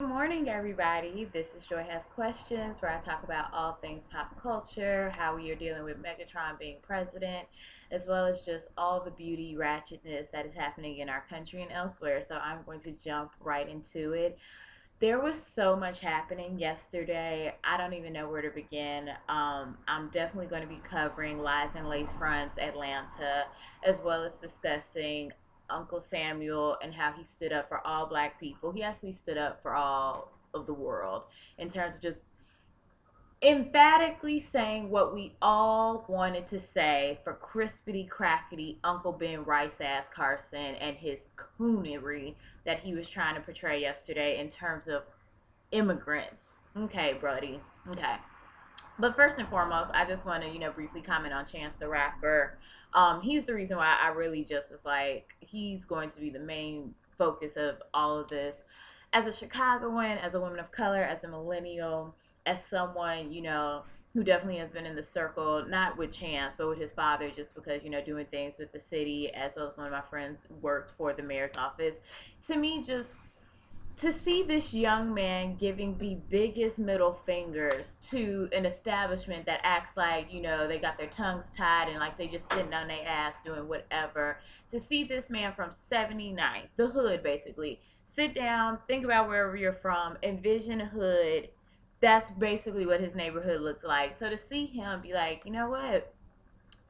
Good morning, everybody. This is Joy Has Questions, where I talk about all things pop culture, how we are dealing with Megatron being president, as well as just all the beauty ratchetness that is happening in our country and elsewhere. So I'm going to jump right into it. There was so much happening yesterday. I don't even know where to begin. I'm definitely going to be covering Lies and Lace Fronts, Atlanta, as well as discussing Uncle Samuel and how he stood up for all black people. He actually stood up for all of the world in terms of just emphatically saying what we all wanted to say for crispity crackety Uncle Ben Rice ass Carson and his coonery that he was trying to portray yesterday in terms of immigrants. Okay, Brody. Okay. But first and foremost, I just want to, briefly comment on Chance the Rapper. He's the reason why I really just was like, he's going to be the main focus of all of this. As a Chicagoan, as a woman of color, as a millennial, as someone, who definitely has been in the circle, not with Chance, but with his father, just because, doing things with the city, as well as one of my friends worked for the mayor's office. To me, just to see this young man giving the biggest middle fingers to an establishment that acts like, they got their tongues tied and like they just sitting on their ass doing whatever. To see this man from 79, the hood basically, sit down, think about wherever you're from, envision a hood. That's basically what his neighborhood looks like. So to see him be like, you know what?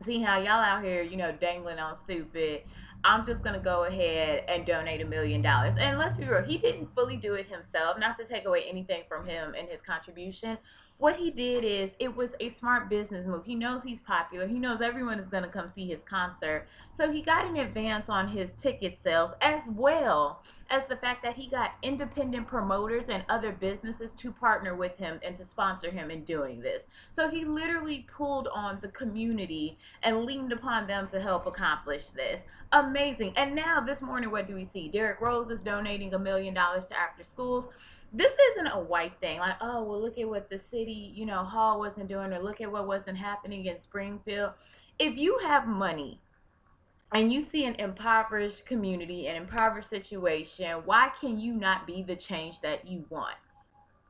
See how y'all out here, dangling on stupid. I'm just gonna go ahead and donate $1 million. And let's be real, he didn't fully do it himself. Not to take away anything from him and his contribution. What he did is it was a smart business move. He knows he's popular. He knows everyone is gonna come see his concert. So he got an advance on his ticket sales as well as the fact that he got independent promoters and other businesses to partner with him and to sponsor him in doing this. So he literally pulled on the community and leaned upon them to help accomplish this. Amazing. And now this morning, what do we see? Derrick Rose is donating $1 million to after schools. This isn't a white thing, like, oh, well, look at what the city, hall wasn't doing, or look at what wasn't happening in Springfield. If you have money and you see an impoverished community, an impoverished situation, why can you not be the change that you want?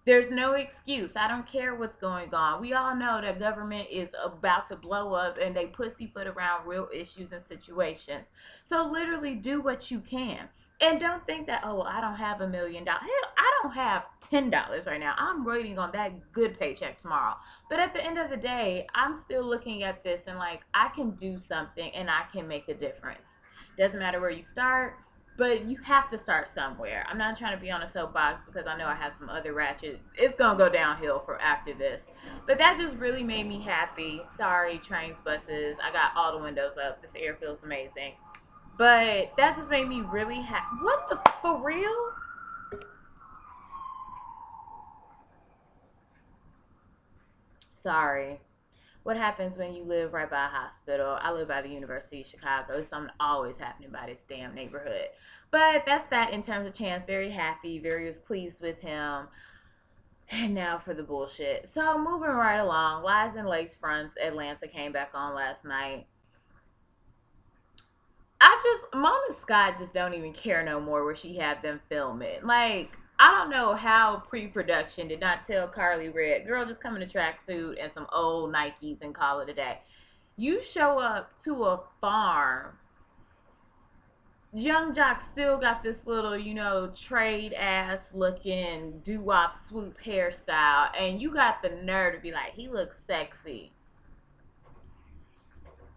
There's no excuse. I don't care what's going on. We all know that government is about to blow up and they pussyfoot around real issues and situations. So literally do what you can. And don't think that, oh, well, I don't have $1 million. Hell, I don't have $10 right now. I'm waiting on that good paycheck tomorrow. But at the end of the day, I'm still looking at this and like, I can do something and I can make a difference. Doesn't matter where you start, but you have to start somewhere. I'm not trying to be on a soapbox because I know I have some other ratchet. It's gonna go downhill for after this. But that just really made me happy. Sorry, trains, buses. I got all the windows up. This air feels amazing. But that just made me really happy. What the, for real? Sorry. What happens when you live right by a hospital? I live by the University of Chicago. There's something always happening by this damn neighborhood. But that's that in terms of Chance. Very happy, very was pleased with him. And now for the bullshit. So moving right along, Lies and Lace Fronts, Atlanta came back on last night. Mona Scott just don't even care no more where she had them film it. Like, I don't know how pre-production did not tell Carly Red, girl, just come in a tracksuit and some old Nikes and call it a day. You show up to a farm. Young Jock still got this little, trade ass looking doo-wop swoop hairstyle, and you got the nerve to be like, he looks sexy.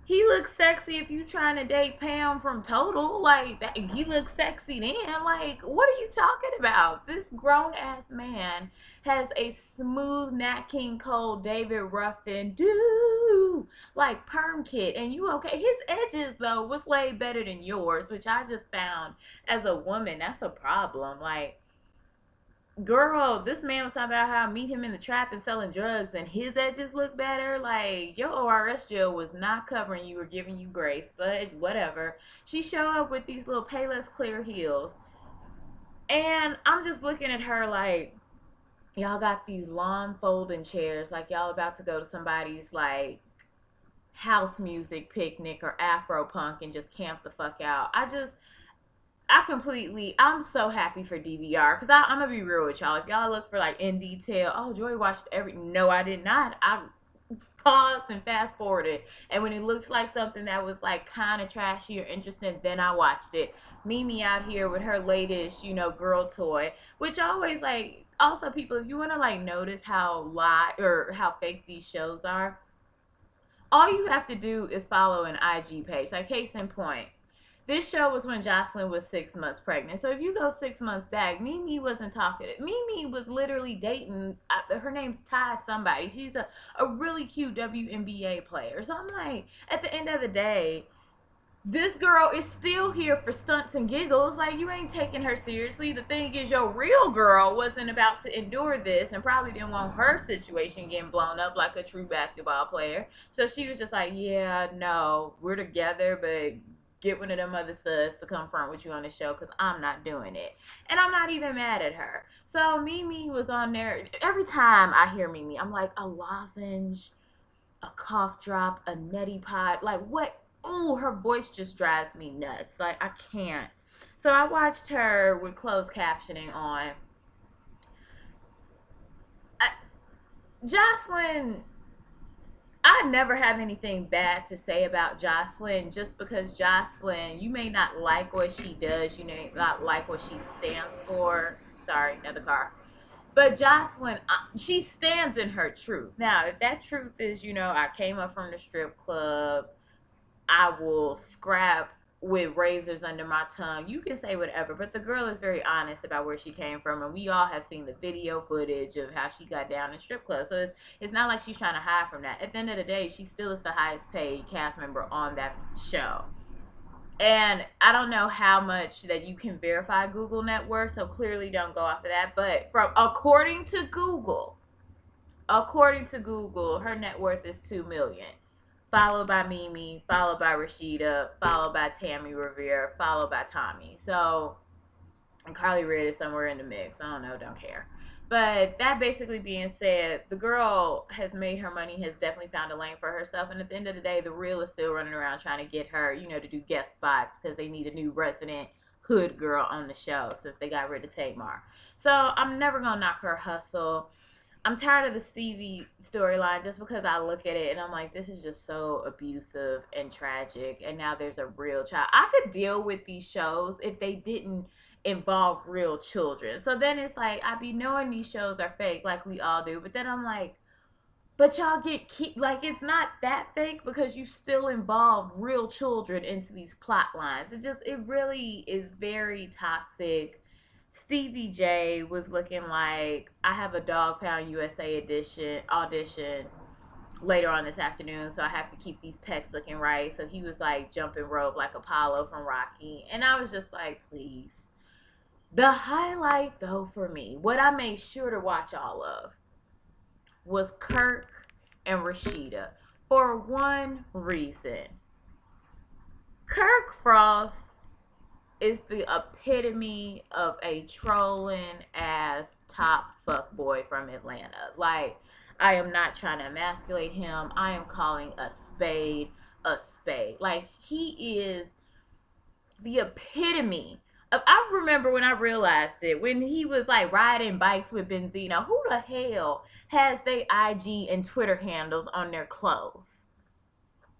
He looks sexy if you trying to date Pam from Total. Like that, he looks sexy then. Like, what are you talking about? This grown ass man has a smooth Nat King Cole David Ruffin do like perm kit, and you okay? His edges though was laid better than yours, which I just found as a woman that's a problem. Like, girl, this man was talking about how I meet him in the trap and selling drugs, and his edges look better. Like, your ORS jail was not covering you or giving you grace, but whatever. She showed up with these little Payless Clear heels, and I'm just looking at her like, y'all got these lawn folding chairs, like y'all about to go to somebody's like house music picnic or Afro punk and just camp the fuck out. I'm so happy for DVR because I'm gonna be real with y'all. If y'all look for like in detail, oh, Joy watched every. No, I did not. I paused and fast forwarded, and when it looked like something that was like kind of trashy or interesting, then I watched it. Mimi out here with her latest, girl toy, which always like. Also, people, if you want to like notice how lie or how fake these shows are, all you have to do is follow an IG page. Like case in point, this show was when Jocelyn was 6 months pregnant. So if you go 6 months back, Mimi wasn't talking. Mimi was literally dating. Her name's Ty somebody. She's a really cute WNBA player. So I'm like, at the end of the day, this girl is still here for stunts and giggles. Like, you ain't taking her seriously. The thing is, your real girl wasn't about to endure this and probably didn't want her situation getting blown up like a true basketball player. So she was just like, yeah, no, we're together, but get one of them other studs to come front with you on the show because I'm not doing it. And I'm not even mad at her. So Mimi was on there. Every time I hear Mimi, I'm like, a lozenge, a cough drop, a neti pot. Like, what? Ooh, her voice just drives me nuts. Like, I can't. So I watched her with closed captioning on. Jocelyn, I never have anything bad to say about Jocelyn just because Jocelyn, you may not like what she does, you may not like what she stands for. Sorry, another car. But Jocelyn, she stands in her truth. Now, if that truth is, I came up from the strip club, I will scrap with razors under my tongue. You can say whatever, but the girl is very honest about where she came from, and we all have seen the video footage of how she got down in strip club. So it's not like she's trying to hide from that. At the end of the day, she still is the highest paid cast member on that show. And I don't know how much that you can verify Google net worth, so clearly don't go off of that. But according to Google, her net worth is 2 million, followed by Mimi, followed by Rashida, followed by Tammy Revere, followed by Tommy. So, and Carly Red is somewhere in the mix. I don't know, don't care. But that basically being said, the girl has made her money, has definitely found a lane for herself. And at the end of the day, the real is still running around trying to get her, to do guest spots because they need a new resident hood girl on the show since they got rid of Tamar. So I'm never going to knock her hustle. I'm tired of the Stevie storyline just because I look at it and I'm like, this is just so abusive and tragic. And now there's a real child. I could deal with these shows if they didn't involve real children. So then it's like, I be knowing these shows are fake like we all do. But then I'm like, but y'all like, it's not that fake because you still involve real children into these plot lines. It really is very toxic. Stevie J was looking like I have a Dawg Pound USA edition audition later on this afternoon, so I have to keep these pecs looking right. So he was like jumping rope like Apollo from Rocky, and I was just like, please. The highlight though for me, what I made sure to watch all of, was Kirk and Rashida for one reason. Kirk Frost is the epitome of a trolling ass top fuckboy from Atlanta. Like, I am not trying to emasculate him. I am calling a spade a spade. Like, he is the epitome of. I remember when I realized it, when he was like riding bikes with Benzino. Who the hell has their IG and Twitter handles on their clothes?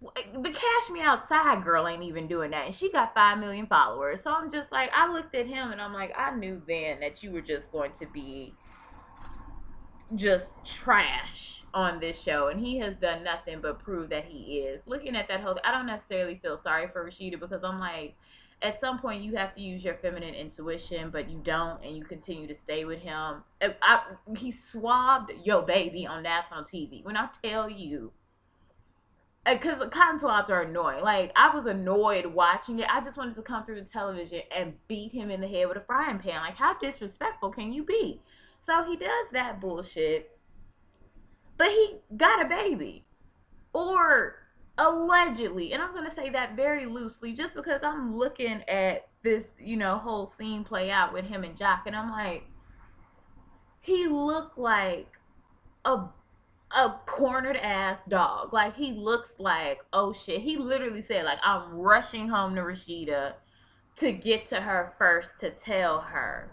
The Cash Me Outside girl ain't even doing that, and she got 5 million followers. So I'm just like, I looked at him and I'm like, I knew then that you were just going to be just trash on this show, and he has done nothing but prove that he is. Looking at that whole, I don't necessarily feel sorry for Rashida because I'm like, at some point you have to use your feminine intuition, but you don't, and you continue to stay with him. He swabbed your baby on national TV. When I tell you, because cotton swabs are annoying. Like, I was annoyed watching it. I just wanted to come through the television and beat him in the head with a frying pan. Like, how disrespectful can you be? So he does that bullshit, but he got a baby. Or allegedly. And I'm going to say that very loosely just because I'm looking at this, whole scene play out with him and Jock. And I'm like, he looked like a cornered ass dog. Like, he looks like, oh shit. He literally said, like, I'm rushing home to Rashida to get to her first to tell her.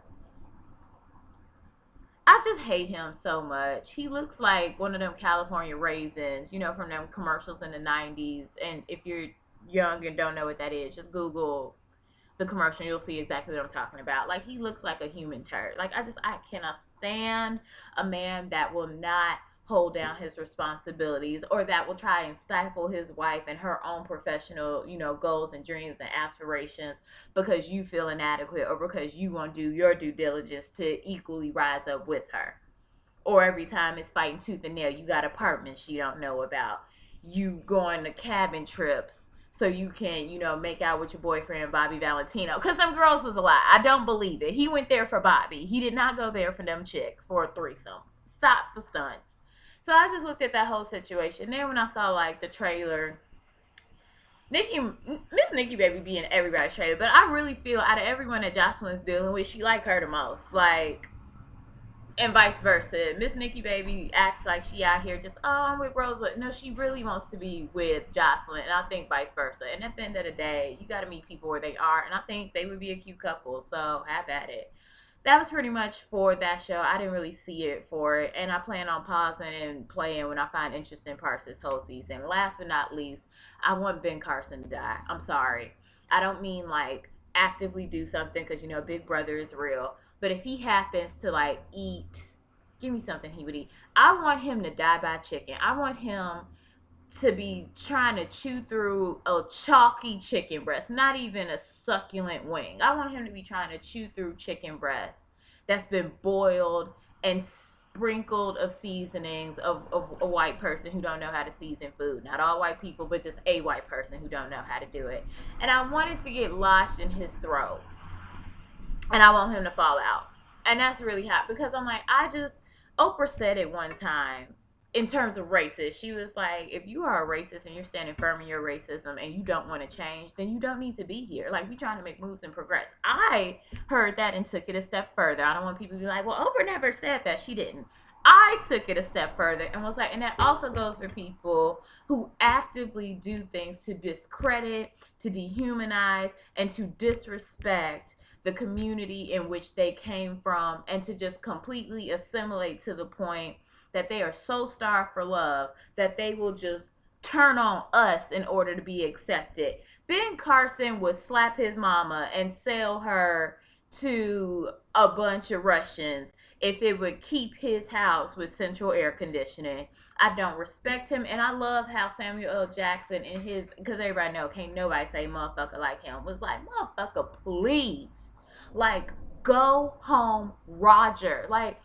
I just hate him so much. He looks like one of them California raisins, you know, from them commercials in the 90s. And if you're young and don't know what that is, just Google the commercial, you'll see exactly what I'm talking about. Like, he looks like a human turd. Like, I cannot stand a man that will not hold down his responsibilities, or that will try and stifle his wife and her own professional, you know, goals and dreams and aspirations because you feel inadequate, or because you won't do your due diligence to equally rise up with her. Or every time it's fighting tooth and nail, you got apartments she don't know about. You going to cabin trips so you can, you know, make out with your boyfriend Bobby Valentino. Because them girls was a lie. I don't believe it. He went there for Bobby. He did not go there for them chicks for a threesome. Stop the stunts. So I just looked at that whole situation. Then when I saw like the trailer, Miss Nikki Baby be in everybody's trailer, but I really feel out of everyone that Jocelyn's dealing with, she like her the most. Like, and vice versa. Miss Nikki Baby acts like she out here just, oh, I'm with Rosa. No, she really wants to be with Jocelyn, and I think vice versa. And at the end of the day, you got to meet people where they are, and I think they would be a cute couple. So have at it. That was pretty much for that show. I didn't really see it for it, and I plan on pausing and playing when I find interesting parts this whole season. Last but not least, I want Ben Carson to die. I'm sorry. I don't mean like actively do something, because you know Big Brother is real. But if he happens to like eat, give me something he would eat. I want him to die by chicken. I want him to be trying to chew through a chalky chicken breast, not even a succulent wing. I want him to be trying to chew through chicken breast that's been boiled and sprinkled of seasonings of a white person who don't know how to season food. Not all white people, but just a white person who don't know how to do it. And I want it to get lodged in his throat. And I want him to fall out. And that's really hot, because I'm like, Oprah said it one time in terms of racist. She was like, if you are a racist and you're standing firm in your racism and you don't want to change, then you don't need to be here. Like, we trying to make moves and progress. I heard that and took it a step further. I don't want people to be like, well, Oprah never said that. She didn't. I took it a step further and was like, and that also goes for people who actively do things to discredit, to dehumanize, and to disrespect the community in which they came from, and to just completely assimilate to the point that they are so starved for love that they will just turn on us in order to be accepted. Ben Carson would slap his mama and sell her to a bunch of Russians if it would keep his house with central air conditioning. I don't respect him, and I love how Samuel L. Jackson in his, because everybody know, can't nobody say motherfucker like him, was like, motherfucker, please. Like, go home, Roger. Like,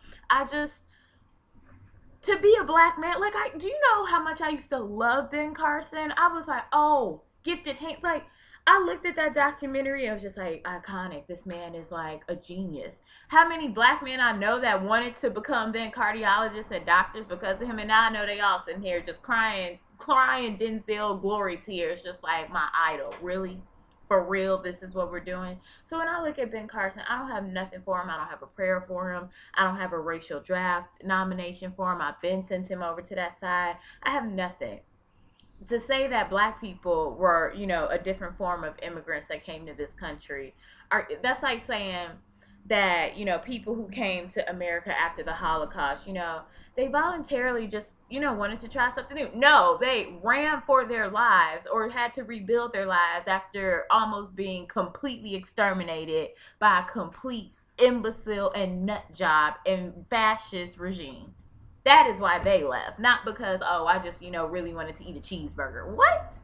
to be a black man, like, do you know how much I used to love Ben Carson? I was like, oh, gifted hand. Like, I looked at that documentary, I was just like, iconic. This man is like a genius. How many black men I know that wanted to become then cardiologists and doctors because of him, and now I know they all sitting here just crying Denzel glory tears, just like, my idol. Really? For real, this is what we're doing. So when I look at Ben Carson, I don't have nothing for him. I don't have a prayer for him. I don't have a racial draft nomination for him. I've been sent him over to that side. I have nothing. To say that black people were, you know, a different form of immigrants that came to this country, that's like saying that, you know, people who came to America after the Holocaust, you know, they voluntarily just, you know, wanted to try something new. No, they ran for their lives or had to rebuild their lives after almost being completely exterminated by a complete imbecile and nut job and fascist regime. That is why they left. Not because, oh, I just, you know, really wanted to eat a cheeseburger. What?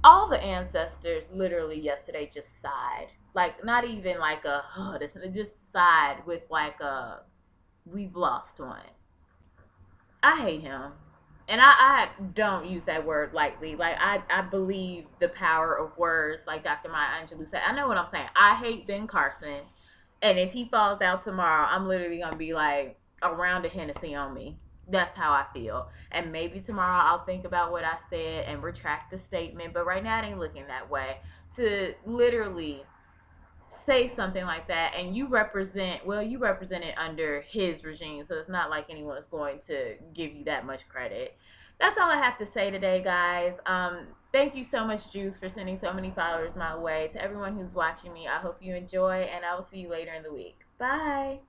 All the ancestors literally yesterday just sighed. Like, not even like a, oh, this, just sighed with like a, we've lost one. I hate him. And I don't use that word lightly. Like, I believe the power of words, like Dr. Maya Angelou said. I know what I'm saying. I hate Ben Carson. And if he falls out tomorrow, I'm literally going to be like, a round of Hennessy on me. That's how I feel. And maybe tomorrow I'll think about what I said and retract the statement. But right now it ain't looking that way. To literally say something like that, and you represent, well, you represent it under his regime, so it's not like anyone is going to give you that much credit. That's all I have to say today, guys. Thank you so much, Juice, for sending so many followers my way. To everyone who's watching me, I hope you enjoy, and I will see you later in the week. Bye.